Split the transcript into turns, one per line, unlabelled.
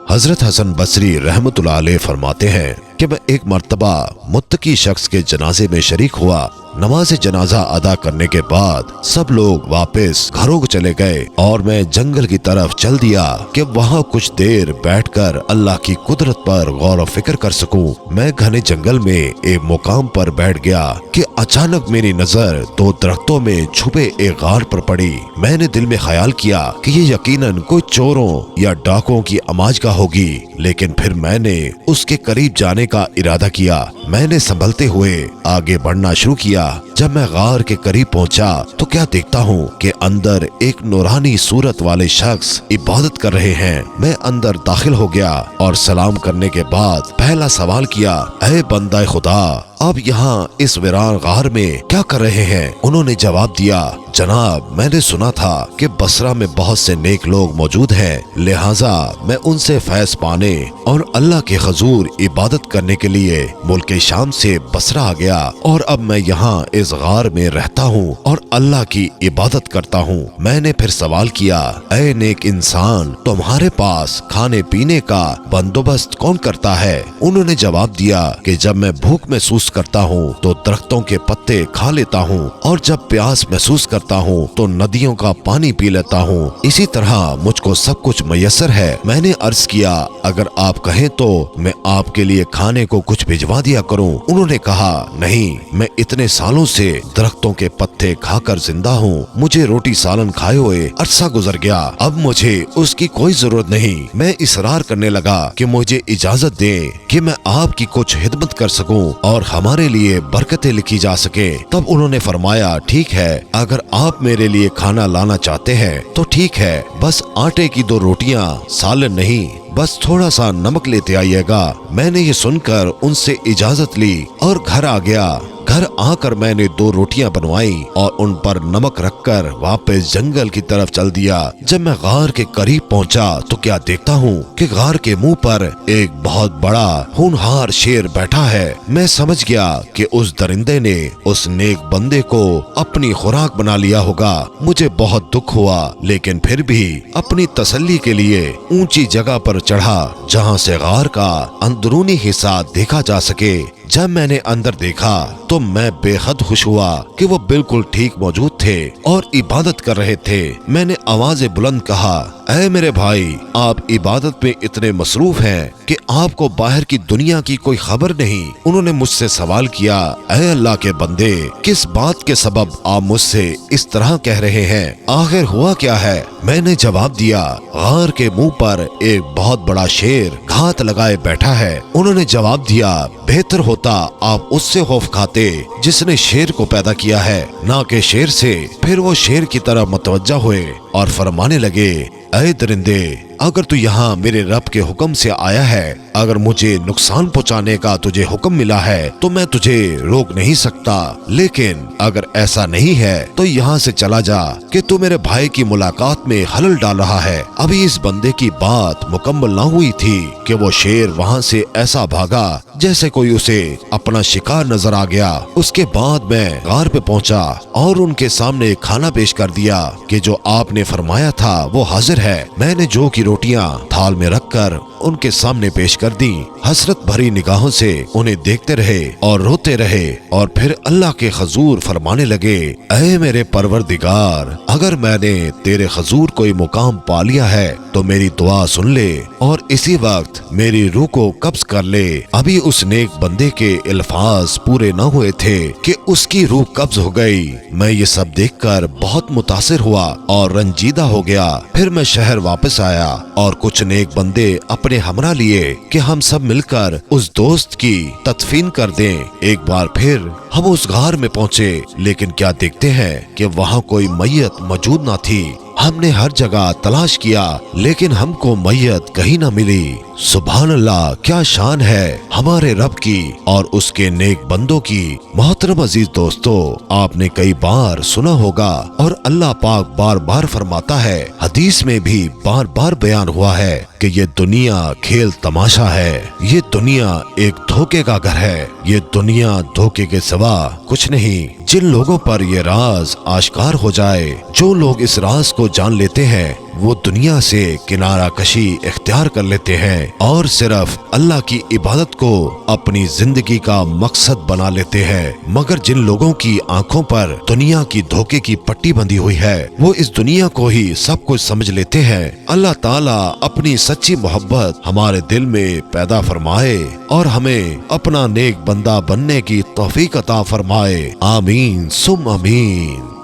حضرت حسن بصری रहमतुल्लाह अलैह फरमाते हैं कि मैं एक मर्तबा मुत्तकी शख्स के जनाजे में शरीक हुआ। नमाज जनाजा अदा करने के बाद सब लोग वापस घरों को चले गए और मैं जंगल की तरफ चल दिया कि वहाँ कुछ देर बैठकर अल्लाह की कुदरत पर गौर फिक्र कर सकूं। मैं घने जंगल में एक मुकाम पर बैठ गया कि अचानक मेरी नजर दो दरख्तों में छुपे एक गार पर पड़ी। मैंने दिल में ख्याल किया कि ये यकीनन कोई चोरों या डाकुओं की आमाजगाह होगी, लेकिन फिर मैंने उसके करीब जाने का इरादा किया। मैंने संभलते हुए आगे बढ़ना शुरू किया। जब मैं गार के करीब पहुंचा तो क्या देखता हूँ कि अंदर एक नूरानी सूरत वाले शख्स इबादत कर रहे हैं। मैं अंदर दाखिल हो गया और सलाम करने के बाद पहला सवाल किया, ऐ बंदा खुदा, आप यहाँ इस वीरान गार में क्या कर रहे हैं? उन्होंने जवाब दिया, जनाब, मैंने सुना था कि बसरा में बहुत से नेक लोग मौजूद हैं, लिहाजा मैं उनसे फैज पाने और अल्लाह के हजूर इबादत करने के लिए मुल्क शाम से बसरा आ गया और अब मैं यहाँ इस गार में रहता हूँ और अल्लाह की इबादत करता हूँ। मैंने फिर सवाल किया, ऐ नेक इंसान, तुम्हारे पास खाने पीने का बंदोबस्त कौन करता है? उन्होंने जवाब दिया कि जब मैं भूख महसूस करता हूँ तो दरख्तों के पत्ते खा लेता हूँ और जब प्यास महसूस करता हूँ तो नदियों का पानी पी लेता हूँ। इसी तरह मुझको सब कुछ मयसर है। मैंने अर्ज किया, अगर आप कहें तो मैं आपके लिए खाने को कुछ भिजवा दिया करूँ। उन्होंने कहा, नहीं, मैं इतने सालों से दरख्तों के पत्ते खाकर जिंदा हूँ। मुझे रोटी सालन खाए हुए अरसा गुजर गया, अब मुझे उसकी कोई जरूरत नहीं। मैं इसरार करने लगा कि मुझे इजाजत दें कि मैं आपकी कुछ खिदमत कर सकूं और हमारे लिए बरकतें लिखी जा सके। तब उन्होंने फरमाया, ठीक है, अगर आप मेरे लिए खाना लाना चाहते हैं तो ठीक है, बस आटे की 2 रोटियां, सालन नहीं, बस थोड़ा सा नमक लेते आइएगा। मैंने ये सुनकर उनसे इजाजत ली और घर आ गया। घर आकर मैंने 2 रोटियां बनवाई और उन पर नमक रखकर वापस जंगल की तरफ चल दिया। जब मैं गार के करीब पहुंचा तो क्या देखता हूँ कि गार के मुंह पर एक बहुत बड़ा होनहार शेर बैठा है। मैं समझ गया कि उस दरिंदे ने उस नेक बंदे को अपनी खुराक बना लिया होगा। मुझे बहुत दुख हुआ, लेकिन फिर भी अपनी तसल्ली के लिए ऊंची जगह पर चढ़ा जहाँ से गार का अंदरूनी हिस्सा देखा जा सके। जब मैंने अंदर देखा तो मैं बेहद खुश हुआ कि वो बिल्कुल ठीक मौजूद थे और इबादत कर रहे थे। मैंने आवाज़ बुलंद कहा, ऐ मेरे भाई, आप इबादत में इतने मसरूफ हैं कि आपको बाहर की दुनिया की कोई खबर नहीं। उन्होंने मुझसे सवाल किया, ऐ अल्लाह के बंदे, किस बात के सबब आप मुझसे इस तरह कह रहे हैं? आखिर हुआ क्या है? मैंने जवाब दिया, गार के मुंह पर एक बहुत बड़ा शेर घात लगाए बैठा है। उन्होंने जवाब दिया, बेहतर होता आप उससे खौफ खाते जिसने शेर को पैदा किया है, ना कि शेर से। फिर वो शेर की तरफ मुतवज्जा हुए और फरमाने लगे, ऐ दरिंदे, अगर तू यहाँ मेरे रब के हुक्म से आया है, अगर मुझे नुकसान पहुँचाने का तुझे हुक्म मिला है तो मैं तुझे रोक नहीं सकता, लेकिन अगर ऐसा नहीं है तो यहाँ से चला जा कि तू मेरे भाई की मुलाकात में हलल डाल रहा है। अभी इस बंदे की बात मुकम्मल ना हुई थी कि वो शेर वहाँ से ऐसा भागा जैसे कोई उसे अपना शिकार नजर आ गया। उसके बाद मैं गार पे पहुँचा और उनके सामने खाना पेश कर दिया कि जो आपने फरमाया था वो हाजिर है। मैंने जौ की रोटियां थाल में रखकर उनके सामने पेश कर दी। हसरत भरी निगाहों से उन्हें देखते रहे और रोते रहे और फिर अल्लाह के हजूर फरमाने लगे, ऐ मेरे परवरदिगार, अगर मैंने तेरे हजूर कोई मुकाम पा लिया है तो मेरी दुआ सुन ले और इसी वक्त मेरी रूह को कब्ज कर ले। अभी उस नेक बंदे के अल्फाज पूरे न हुए थे कि उसकी रूह कब्ज हो गई। मैं ये सब देखकर बहुत मुतासिर हुआ और रंजीदा हो गया। फिर मैं शहर वापस आया और कुछ नेक बंदे अपने हमरा लिए कि हम सब मिलकर उस दोस्त की तदफीन कर दें। एक बार फिर हम उस गार में पहुँचे, लेकिन क्या देखते हैं कि वहाँ कोई मैयत मौजूद न थी। हमने हर जगह तलाश किया, लेकिन हमको मैयत कहीं न मिली। सुभान अल्लाह, क्या शान है हमारे रब की और उसके नेक बंदों की। मोहतरम अजीज दोस्तों, आपने कई बार सुना होगा और अल्लाह पाक बार बार फरमाता है, हदीस में भी बार बार बयान हुआ है कि ये दुनिया खेल तमाशा है, ये दुनिया एक धोखे का घर है, ये दुनिया धोखे के सिवा कुछ नहीं। जिन लोगों पर ये राज आश्कार हो जाए, जो लोग इस राज को जान लेते हैं, وہ دنیا سے کنارہ کشی اختیار کر لیتے ہیں اور صرف اللہ کی عبادت کو اپنی زندگی کا مقصد بنا لیتے ہیں۔ مگر جن لوگوں کی آنکھوں پر دنیا کی دھوکے کی پٹی بندھی ہوئی ہے، وہ اس دنیا کو ہی سب کچھ سمجھ لیتے ہیں۔ اللہ تعالیٰ اپنی سچی محبت ہمارے دل میں پیدا فرمائے اور ہمیں اپنا نیک بندہ بننے کی توفیق عطا فرمائے۔ آمین ثم آمین۔